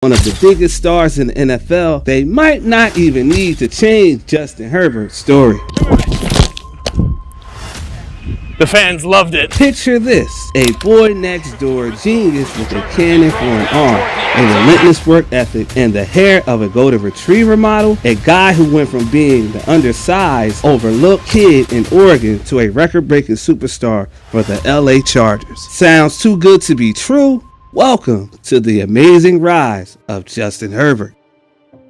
one of the biggest stars in the NFL, they might not even need to change Justin Herbert's story. The fans loved it. Picture this, a boy next door genius with a cannon for an arm, a relentless work ethic, and the hair of a golden retriever model, a guy who went from being the undersized, overlooked kid in Oregon to a record-breaking superstar for the LA Chargers. Sounds too good to be true? Welcome to the amazing rise of Justin Herbert.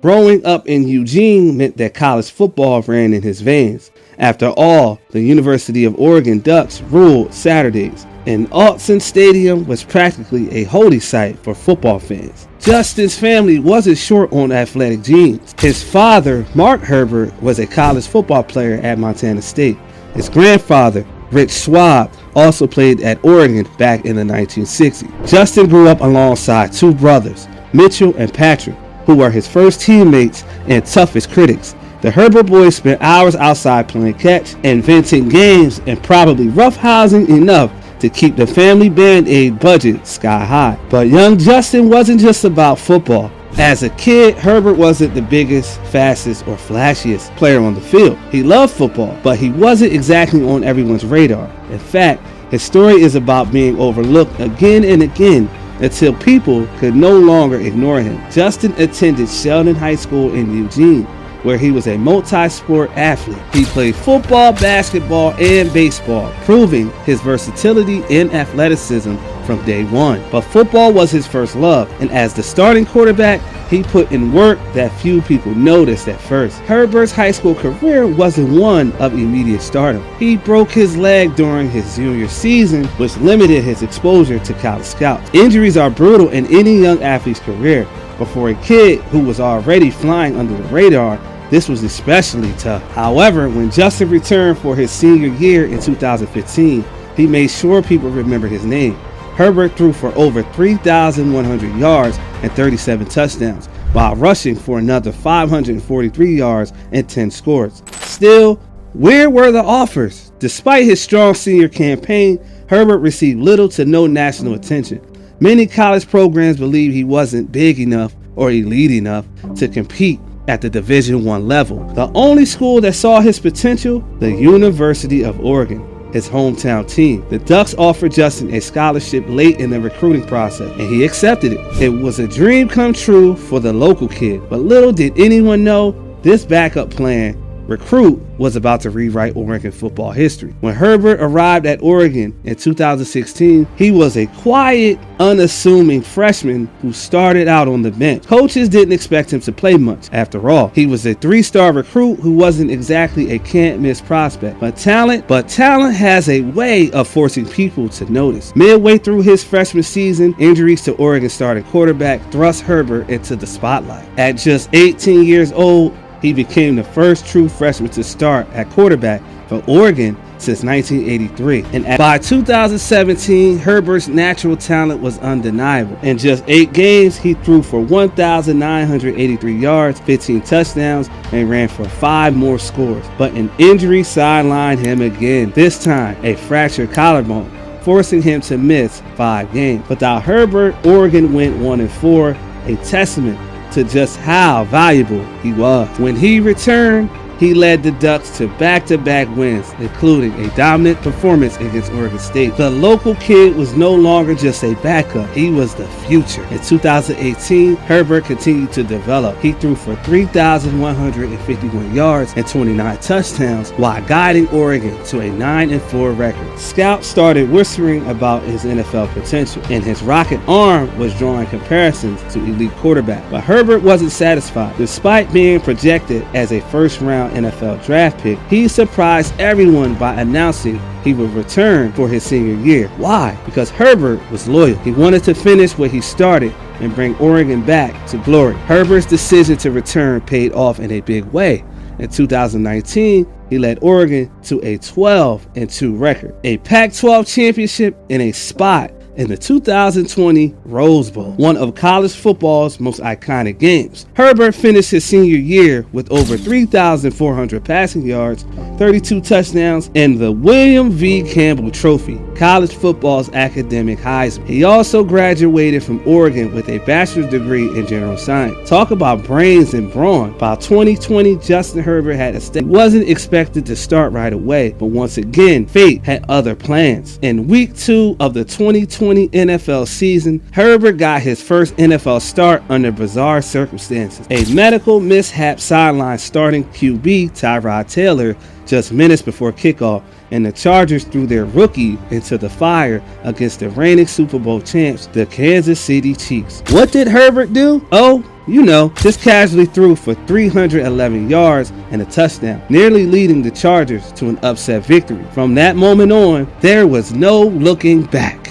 Growing up in Eugene meant that college football ran in his veins. After all, the University of Oregon Ducks ruled Saturdays, and Autzen Stadium was practically a holy site for football fans. Justin's family wasn't short on athletic genes. His father, Mark Herbert, was a college football player at Montana State. His grandfather, Rich Schwab, also played at Oregon back in the 1960s. Justin grew up alongside two brothers, Mitchell and Patrick, who were his first teammates and toughest critics. The Herbert boys spent hours outside playing catch, inventing games, and probably roughhousing enough to keep the family Band-Aid budget sky high. But young Justin wasn't just about football. As a kid, Herbert wasn't the biggest, fastest, or flashiest player on the field. He loved football, but he wasn't exactly on everyone's radar. In fact, his story is about being overlooked again and again until people could no longer ignore him. Justin attended Sheldon High School in Eugene, where he was a multi-sport athlete. He played football, basketball, and baseball, proving his versatility and athleticism from day one. But football was his first love, and as the starting quarterback, he put in work that few people noticed at first. Herbert's high school career wasn't one of immediate stardom. He broke his leg during his junior season, which limited his exposure to college scouts. Injuries are brutal in any young athlete's career, but for a kid who was already flying under the radar, this was especially tough. However, when Justin returned for his senior year in 2015, he made sure people remembered his name. Herbert threw for over 3,100 yards and 37 touchdowns, while rushing for another 543 yards and 10 scores. Still, where were the offers? Despite his strong senior campaign, Herbert received little to no national attention. Many college programs believed he wasn't big enough or elite enough to compete at the Division I level. The only school that saw his potential, the University of Oregon, his hometown team. The Ducks offered Justin a scholarship late in the recruiting process, and he accepted it. It was a dream come true for the local kid, but little did anyone know this backup plan recruit was about to rewrite Oregon football history. When Herbert arrived at Oregon in 2016, he was a quiet, unassuming freshman who started out on the bench. Coaches didn't expect him to play much. After all, he was a three-star recruit who wasn't exactly a can't-miss prospect. But talent has a way of forcing people to notice. Midway through his freshman season, injuries to Oregon starting quarterback thrust Herbert into the spotlight. At just 18 years old, he became the first true freshman to start at quarterback for Oregon since 1983. And by 2017, Herbert's natural talent was undeniable. In just 8 games, he threw for 1,983 yards, 15 touchdowns, and ran for 5 more scores. But an injury sidelined him again, this time a fractured collarbone, forcing him to miss 5 games. Without Herbert, Oregon went 1-4, a testament to just how valuable he was. When he returned, he led the Ducks to back-to-back wins, including a dominant performance against Oregon State. The local kid was no longer just a backup, he was the future. In 2018, Herbert continued to develop. He threw for 3,151 yards and 29 touchdowns while guiding Oregon to a 9-4 record. Scouts started whispering about his NFL potential, and his rocket arm was drawing comparisons to elite quarterback. But Herbert wasn't satisfied. Despite being projected as a first-round NFL draft pick, he surprised everyone by announcing he would return for his senior year. Why? Because Herbert was loyal. He wanted to finish what he started and bring Oregon back to glory. Herbert's decision to return paid off in a big way. In 2019, he led Oregon to a 12-2 record, a Pac-12 championship, and a spot in the 2020 Rose Bowl, one of college football's most iconic games. Herbert finished his senior year with over 3,400 passing yards, 32 touchdowns, and the William V. Campbell Trophy, college football's academic Heisman. He also graduated from Oregon with a bachelor's degree in general science. Talk about brains and brawn. By 2020, Justin Herbert had a step. He wasn't expected to start right away, but once again, fate had other plans. In week 2 of the 2020 NFL season, Herbert got his first NFL start under bizarre circumstances. A medical mishap sidelined starting QB Tyrod Taylor just minutes before kickoff, and the Chargers threw their rookie into the fire against the reigning Super Bowl champs, the Kansas City Chiefs. What did Herbert do? Oh, you know, just casually threw for 311 yards and a touchdown, nearly leading the Chargers to an upset victory. From that moment on, there was no looking back.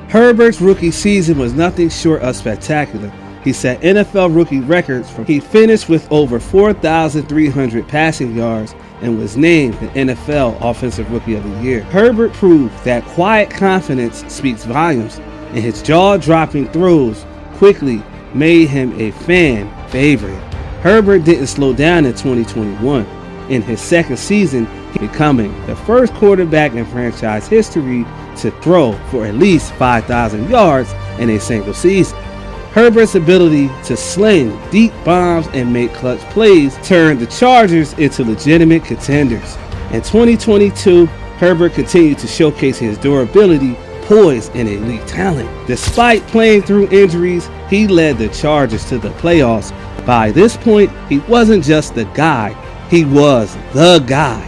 Herbert's rookie season was nothing short of spectacular. He set NFL rookie records. He finished with over 4,300 passing yards and was named the NFL Offensive Rookie of the Year. Herbert proved that quiet confidence speaks volumes, and his jaw-dropping throws quickly made him a fan favorite. Herbert didn't slow down in 2021. In his second season, becoming the first quarterback in franchise history to throw for at least 5,000 yards in a single season. Herbert's ability to sling deep bombs and make clutch plays turned the Chargers into legitimate contenders. In 2022, Herbert continued to showcase his durability, poise, and elite talent. Despite playing through injuries, he led the Chargers to the playoffs. By this point, he wasn't just the guy, he was the guy.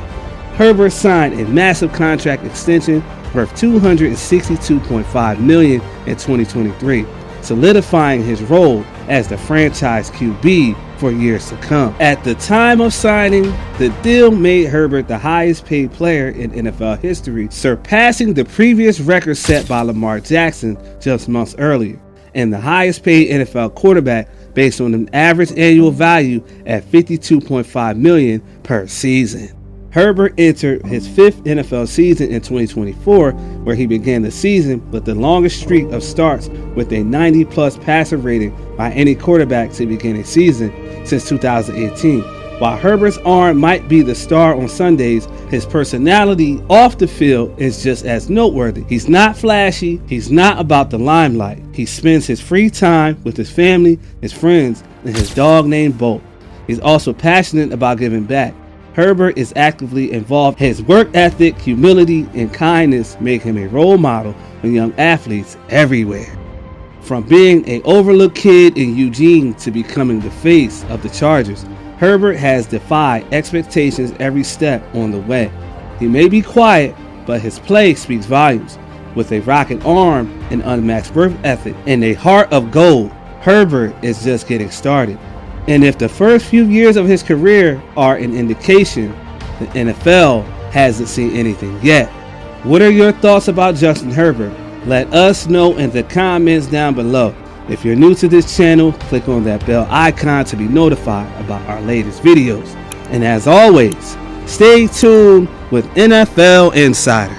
Herbert signed a massive contract extension worth $262.5 million in 2023. Solidifying his role as the franchise QB for years to come. At the time of signing, the deal made Herbert the highest paid player in NFL history, surpassing the previous record set by Lamar Jackson just months earlier, and the highest paid NFL quarterback based on an average annual value at $52.5 million per season. Herbert entered his 5th NFL season in 2024, where he began the season with the longest streak of starts with a 90-plus passer rating by any quarterback to begin a season since 2018. While Herbert's arm might be the star on Sundays, his personality off the field is just as noteworthy. He's not flashy, he's not about the limelight. He spends his free time with his family, his friends, and his dog named Bolt. He's also passionate about giving back. Herbert is actively involved. His work ethic, humility, and kindness make him a role model for young athletes everywhere. From being an overlooked kid in Eugene to becoming the face of the Chargers, Herbert has defied expectations every step on the way. He may be quiet, but his play speaks volumes. With a rocket arm, an unmatched work ethic, and a heart of gold, Herbert is just getting started. And if the first few years of his career are an indication, the NFL hasn't seen anything yet. What are your thoughts about Justin Herbert? Let us know in the comments down below. If you're new to this channel, click on that bell icon to be notified about our latest videos. And as always, stay tuned with NFL Insider.